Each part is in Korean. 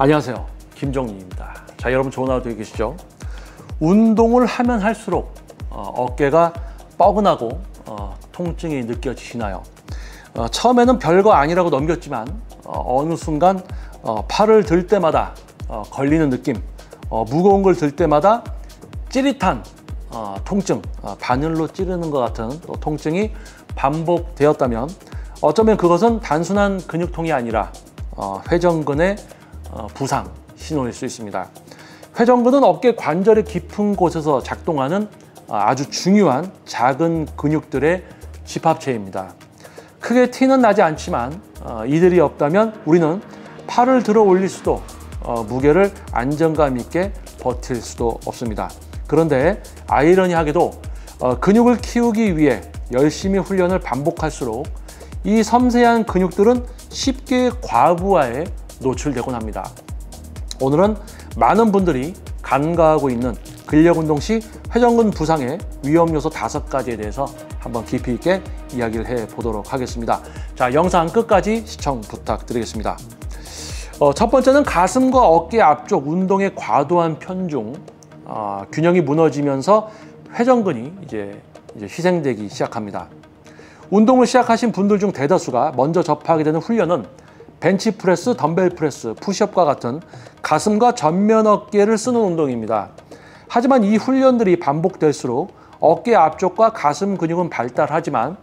안녕하세요, 김정리입니다. 자, 여러분 좋은 하루 되고 계시죠? 운동을 하면 할수록 어깨가 뻐근하고 통증이 느껴지시나요? 처음에는 별거 아니라고 넘겼지만 어느 순간 팔을 들 때마다 걸리는 느낌, 무거운 걸 들 때마다 찌릿한 통증, 바늘로 찌르는 것 같은 통증이 반복되었다면 어쩌면 그것은 단순한 근육통이 아니라 회전근의 부상 신호일 수 있습니다. 회전근은 어깨 관절의 깊은 곳에서 작동하는 아주 중요한 작은 근육들의 집합체입니다. 크게 티는 나지 않지만 이들이 없다면 우리는 팔을 들어 올릴 수도 무게를 안정감 있게 버틸 수도 없습니다. 그런데 아이러니하게도 근육을 키우기 위해 열심히 훈련을 반복할수록 이 섬세한 근육들은 쉽게 과부하에 노출되곤 합니다. 오늘은 많은 분들이 간과하고 있는 근력운동 시 회전근 부상의 위험 요소 5가지에 대해서 한번 깊이 있게 이야기를 해보도록 하겠습니다. 자, 영상 끝까지 시청 부탁드리겠습니다. 첫 번째는 가슴과 어깨 앞쪽 운동의 과도한 편중, 균형이 무너지면서 회전근이 이제 희생되기 시작합니다. 운동을 시작하신 분들 중 대다수가 먼저 접하게 되는 훈련은 벤치프레스, 덤벨프레스, 푸시업과 같은 가슴과 전면 어깨를 쓰는 운동입니다. 하지만 이 훈련들이 반복될수록 어깨 앞쪽과 가슴 근육은 발달하지만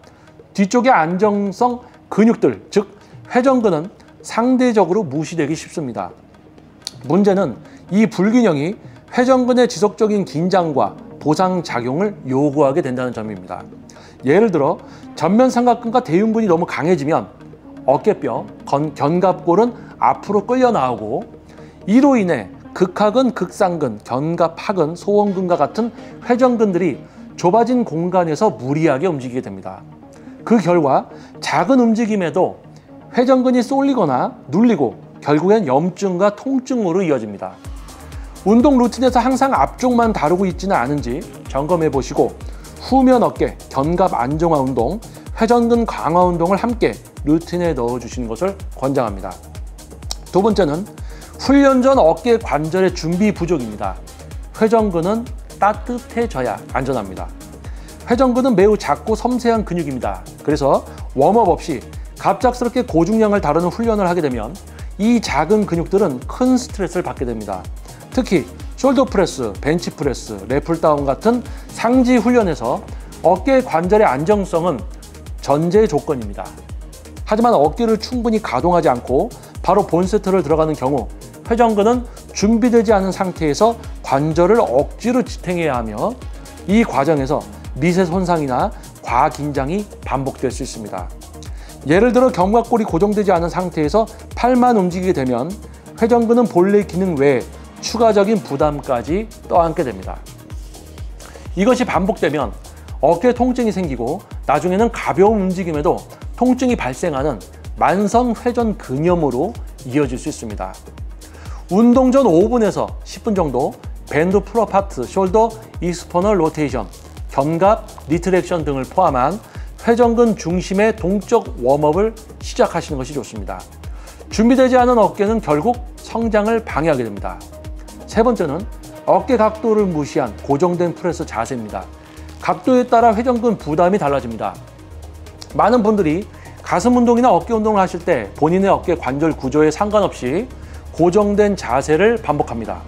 뒤쪽의 안정성 근육들, 즉 회전근은 상대적으로 무시되기 쉽습니다. 문제는 이 불균형이 회전근의 지속적인 긴장과 보상작용을 요구하게 된다는 점입니다. 예를 들어 전면 삼각근과 대흉근이 너무 강해지면 어깨뼈, 견갑골은 앞으로 끌려 나오고 이로 인해 극하근, 극상근, 견갑하근, 소원근과 같은 회전근들이 좁아진 공간에서 무리하게 움직이게 됩니다. 그 결과 작은 움직임에도 회전근이 쏠리거나 눌리고 결국엔 염증과 통증으로 이어집니다. 운동 루틴에서 항상 앞쪽만 다루고 있지는 않은지 점검해 보시고 후면 어깨, 견갑 안정화 운동, 회전근 강화 운동을 함께 루틴에 넣어주시는 것을 권장합니다. 두 번째는 훈련 전 어깨 관절의 준비 부족입니다. 회전근은 따뜻해져야 안전합니다. 회전근은 매우 작고 섬세한 근육입니다. 그래서 웜업 없이 갑작스럽게 고중량을 다루는 훈련을 하게 되면 이 작은 근육들은 큰 스트레스를 받게 됩니다. 특히 숄더 프레스, 벤치 프레스, 랩풀다운 같은 상지 훈련에서 어깨 관절의 안정성은 전제 조건입니다. 하지만 어깨를 충분히 가동하지 않고 바로 본 세트를 들어가는 경우 회전근은 준비되지 않은 상태에서 관절을 억지로 지탱해야 하며 이 과정에서 미세 손상이나 과긴장이 반복될 수 있습니다. 예를 들어 견갑골이 고정되지 않은 상태에서 팔만 움직이게 되면 회전근은 본래 기능 외에 추가적인 부담까지 떠안게 됩니다. 이것이 반복되면 어깨 통증이 생기고 나중에는 가벼운 움직임에도 통증이 발생하는 만성 회전 근염으로 이어질 수 있습니다. 운동 전 5분에서 10분 정도 밴드 풀어파트, 숄더 익스터널 로테이션, 견갑 리트렉션 등을 포함한 회전근 중심의 동적 웜업을 시작하시는 것이 좋습니다. 준비되지 않은 어깨는 결국 성장을 방해하게 됩니다. 세 번째는 어깨 각도를 무시한 고정된 프레스 자세입니다. 각도에 따라 회전근 부담이 달라집니다. 많은 분들이 가슴 운동이나 어깨 운동을 하실 때 본인의 어깨 관절 구조에 상관없이 고정된 자세를 반복합니다.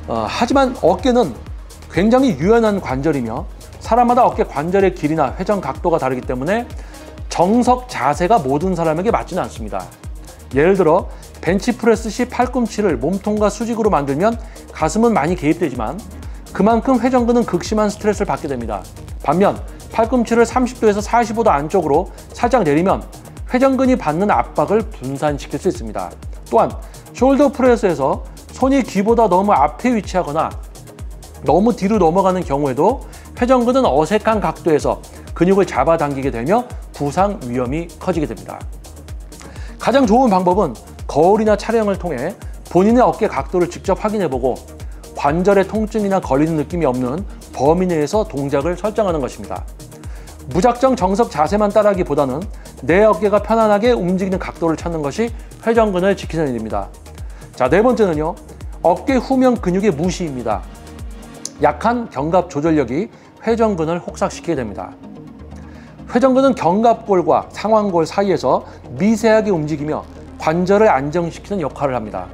하지만 어깨는 굉장히 유연한 관절이며 사람마다 어깨 관절의 길이나 회전 각도가 다르기 때문에 정석 자세가 모든 사람에게 맞지는 않습니다. 예를 들어 벤치프레스 시 팔꿈치를 몸통과 수직으로 만들면 가슴은 많이 개입되지만 그만큼 회전근은 극심한 스트레스를 받게 됩니다. 반면 팔꿈치를 30도에서 45도 안쪽으로 살짝 내리면 회전근이 받는 압박을 분산시킬 수 있습니다. 또한 숄더 프레스에서 손이 귀보다 너무 앞에 위치하거나 너무 뒤로 넘어가는 경우에도 회전근은 어색한 각도에서 근육을 잡아당기게 되며 부상 위험이 커지게 됩니다. 가장 좋은 방법은 거울이나 촬영을 통해 본인의 어깨 각도를 직접 확인해보고 관절의 통증이나 걸리는 느낌이 없는 범위 내에서 동작을 설정하는 것입니다. 무작정 정석 자세만 따라하기보다는 내 어깨가 편안하게 움직이는 각도를 찾는 것이 회전근을 지키는 일입니다. 자, 네 번째는요. 어깨 후면 근육의 무시입니다. 약한 견갑 조절력이 회전근을 혹사시키게 됩니다. 회전근은 견갑골과 상완골 사이에서 미세하게 움직이며 관절을 안정시키는 역할을 합니다.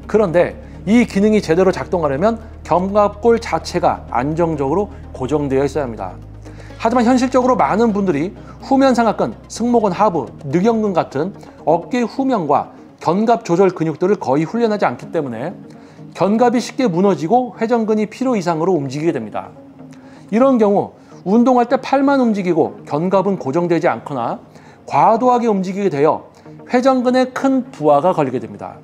그런데 이 기능이 제대로 작동하려면 견갑골 자체가 안정적으로 고정되어 있어야 합니다. 하지만 현실적으로 많은 분들이 후면상하근, 승모근 하부, 늑연근 같은 어깨 후면과 견갑 조절 근육들을 거의 훈련하지 않기 때문에 견갑이 쉽게 무너지고 회전근이 필요 이상으로 움직이게 됩니다. 이런 경우 운동할 때 팔만 움직이고 견갑은 고정되지 않거나 과도하게 움직이게 되어 회전근에 큰 부하가 걸리게 됩니다.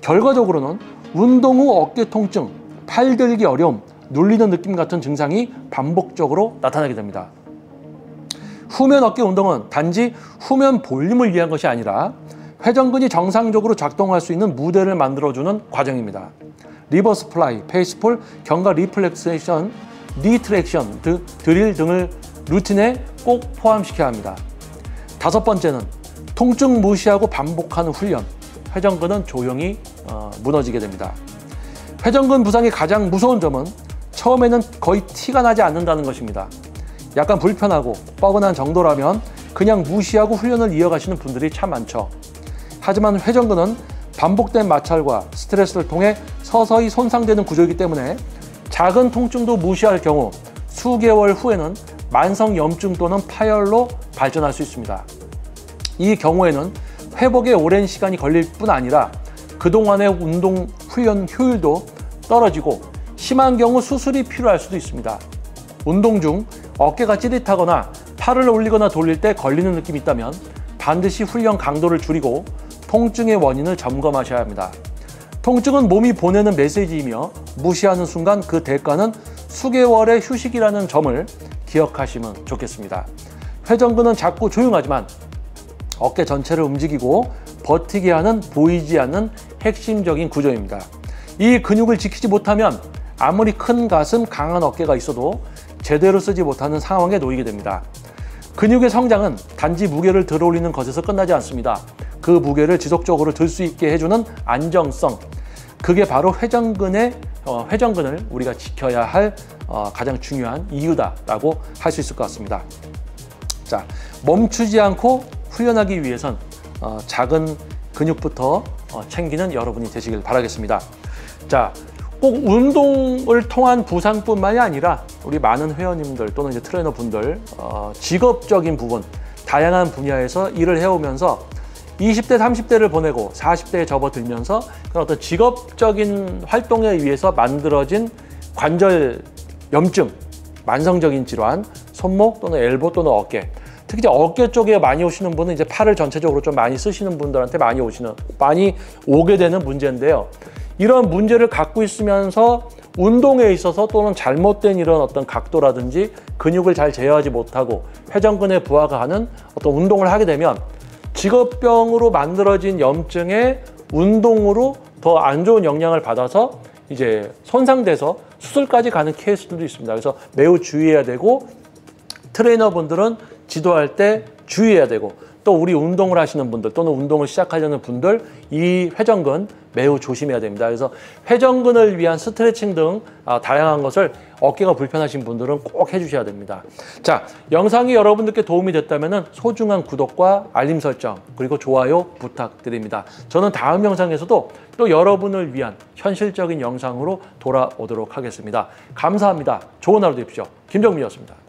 결과적으로는 운동 후 어깨 통증, 팔 들기 어려움, 눌리는 느낌 같은 증상이 반복적으로 나타나게 됩니다. 후면 어깨 운동은 단지 후면 볼륨을 위한 것이 아니라 회전근이 정상적으로 작동할 수 있는 무대를 만들어주는 과정입니다. 리버스 플라이, 페이스풀, 견갑 리플렉세이션, 니 트랙션, 드릴 등을 루틴에 꼭 포함시켜야 합니다. 다섯 번째는 통증 무시하고 반복하는 훈련, 회전근은 조용히 무너지게 됩니다. 회전근 부상의 가장 무서운 점은 처음에는 거의 티가 나지 않는다는 것입니다. 약간 불편하고 뻐근한 정도라면 그냥 무시하고 훈련을 이어가시는 분들이 참 많죠. 하지만 회전근은 반복된 마찰과 스트레스를 통해 서서히 손상되는 구조이기 때문에 작은 통증도 무시할 경우 수개월 후에는 만성염증 또는 파열로 발전할 수 있습니다. 이 경우에는 회복에 오랜 시간이 걸릴 뿐 아니라 그동안의 운동 훈련 효율도 떨어지고 심한 경우 수술이 필요할 수도 있습니다. 운동 중 어깨가 찌릿하거나 팔을 올리거나 돌릴 때 걸리는 느낌이 있다면 반드시 훈련 강도를 줄이고 통증의 원인을 점검하셔야 합니다. 통증은 몸이 보내는 메시지이며 무시하는 순간 그 대가는 수개월의 휴식이라는 점을 기억하시면 좋겠습니다. 회전근은 작고 조용하지만 어깨 전체를 움직이고 버티게 하는 보이지 않는 핵심적인 구조입니다. 이 근육을 지키지 못하면 아무리 큰 가슴, 강한 어깨가 있어도 제대로 쓰지 못하는 상황에 놓이게 됩니다. 근육의 성장은 단지 무게를 들어올리는 것에서 끝나지 않습니다. 그 무게를 지속적으로 들 수 있게 해주는 안정성, 그게 바로 회전근을 우리가 지켜야 할 가장 중요한 이유다라고 할 수 있을 것 같습니다. 자, 멈추지 않고 훈련하기 위해선 작은 근육부터 챙기는 여러분이 되시길 바라겠습니다. 자, 꼭 운동을 통한 부상뿐만이 아니라 우리 많은 회원님들 또는 이제 트레이너분들 직업적인 부분, 다양한 분야에서 일을 해오면서 20대, 30대를 보내고 40대에 접어들면서 그런 어떤 직업적인 활동에 의해서 만들어진 관절 염증, 만성적인 질환, 손목 또는 엘보 또는 어깨, 특히 이제 어깨 쪽에 많이 오시는 분은 이제 팔을 전체적으로 좀 많이 쓰시는 분들한테 많이 오게 되는 문제인데요. 이런 문제를 갖고 있으면서 운동에 있어서 또는 잘못된 이런 어떤 각도라든지 근육을 잘 제어하지 못하고 회전근에 부하가 하는 어떤 운동을 하게 되면 직업병으로 만들어진 염증에 운동으로 더 안 좋은 영향을 받아서 이제 손상돼서 수술까지 가는 케이스들도 있습니다. 그래서 매우 주의해야 되고 트레이너분들은 지도할 때 주의해야 되고 또 우리 운동을 하시는 분들 또는 운동을 시작하려는 분들 이 회전근 매우 조심해야 됩니다. 그래서 회전근을 위한 스트레칭 등 다양한 것을 어깨가 불편하신 분들은 꼭 해주셔야 됩니다. 자, 영상이 여러분들께 도움이 됐다면 소중한 구독과 알림 설정 그리고 좋아요 부탁드립니다. 저는 다음 영상에서도 또 여러분을 위한 현실적인 영상으로 돌아오도록 하겠습니다. 감사합니다. 좋은 하루 되십시오. 김정민이었습니다.